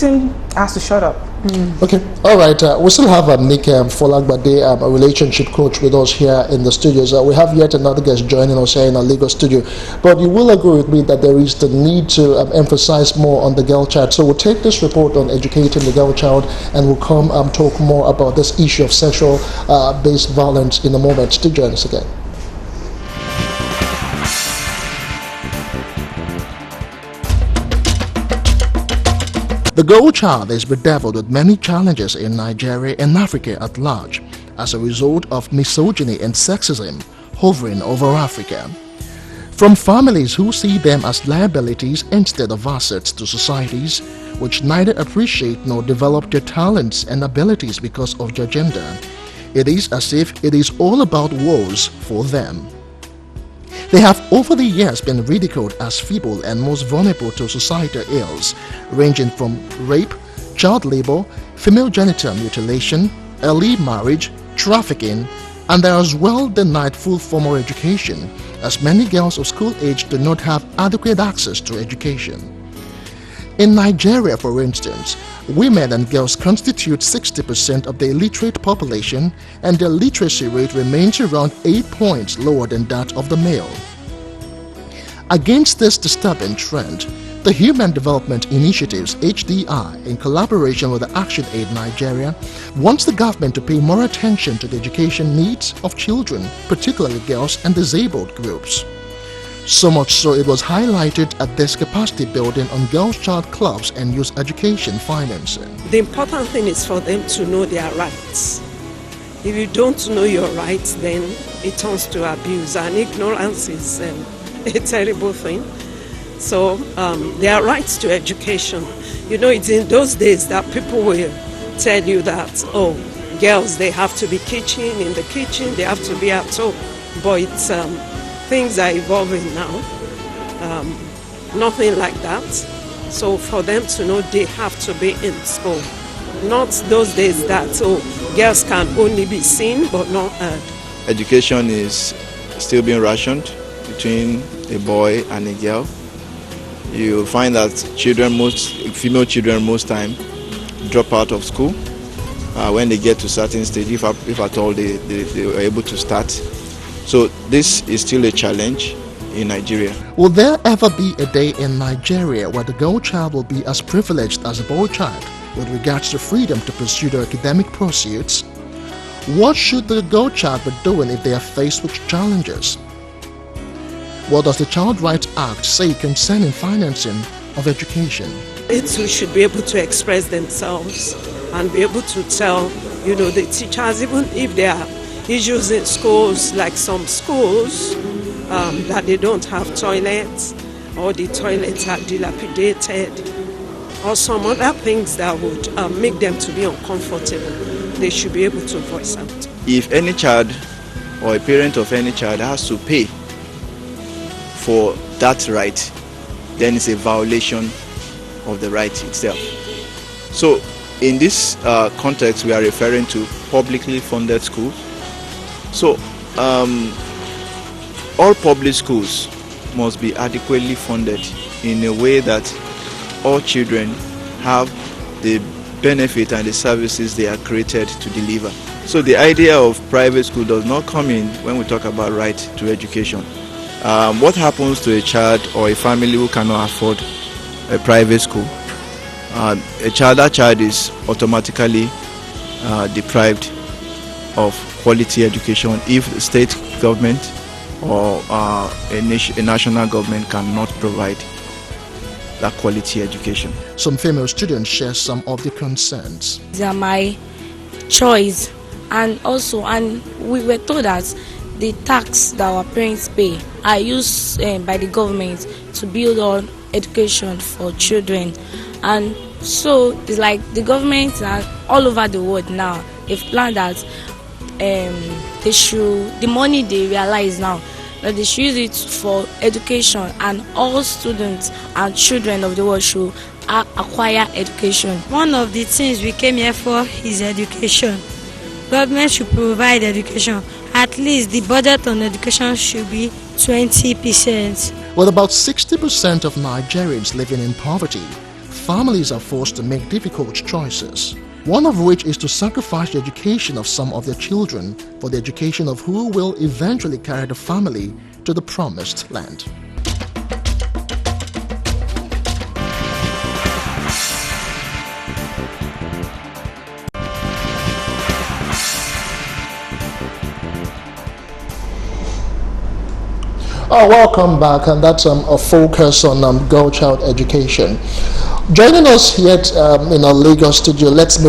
Has to shut up. Okay, all right. We still have Nick Folagbade, a relationship coach, with us here in the studios. We have yet another guest joining us here in our Lagos studio. But you will agree with me that there is the need to emphasize more on the girl child. So we'll take this report on educating the girl child, and we'll come talk more about this issue of sexual based violence in a moment. Still join us again. The girl child is bedeviled with many challenges in Nigeria and Africa at large as a result of misogyny and sexism hovering over Africa. From families who see them as liabilities instead of assets to societies which neither appreciate nor develop their talents and abilities because of their gender, it is as if it is all about woes for them. They have over the years been ridiculed as feeble and most vulnerable to societal ills, ranging from rape, child labor, female genital mutilation, early marriage, trafficking, and they are as well denied full formal education, as many girls of school age do not have adequate access to education. In Nigeria, for instance, women and girls constitute 60% of the illiterate population, and their literacy rate remains around 8 points lower than that of the male. Against this disturbing trend, the Human Development Initiatives (HDI), in collaboration with the Action Aid Nigeria, wants the government to pay more attention to the education needs of children, particularly girls and disabled groups. So much so it was highlighted at this capacity building on girls' child clubs and youth education financing. The important thing is for them to know their rights. If you don't know your rights, then it turns to abuse, and ignorance is a terrible thing. So their rights to education. You know, it's in those days that people will tell you that, oh, girls, they have to be in the kitchen, they have to be at home. But it's things are evolving now, nothing like that. So for them to know they have to be in school, not those days that girls can only be seen but not heard. Education is still being rationed between a boy and a girl. You find that female children most time drop out of school when they get to certain stage, if at all they were able to start. So this is still a challenge in Nigeria. Will there ever be a day in Nigeria where the girl child will be as privileged as a boy child with regards to freedom to pursue their academic pursuits? What should the girl child be doing if they are faced with challenges? What does the Child Rights Act say concerning financing of education? It should be able to express themselves and be able to tell, the teachers, even if there are issues in schools, like some schools that they don't have toilets, or the toilets are dilapidated, or some other things that would make them to be uncomfortable. They should be able to voice out. If any child or a parent of any child has to pay for that right, then it's a violation of the right itself. So in this context, we are referring to publicly funded schools. So all public schools must be adequately funded in a way that all children have the benefit and the services they are created to deliver. So the idea of private school does not come in when we talk about right to education. What happens to a child or a family who cannot afford a private school? That child is automatically deprived of quality education if the state government or a national government cannot provide that quality education. Some female students share some of the concerns. They are my choice, and we were told that the tax that our parents pay are used by the government to build on education for children. And so it's like the government all over the world now, they've planned that the money they realize now, that they should use it for education, and all students and children of the world should acquire education. One of the things we came here for is education. Government should provide education. At least the budget on education should be 20%. With about 60% of Nigerians living in poverty, families are forced to make difficult choices, one of which is to sacrifice the education of some of their children for the education of who will eventually carry the family to the promised land. Oh, welcome back, and that's a focus on girl child education. Joining us yet in our Lagos studio, let's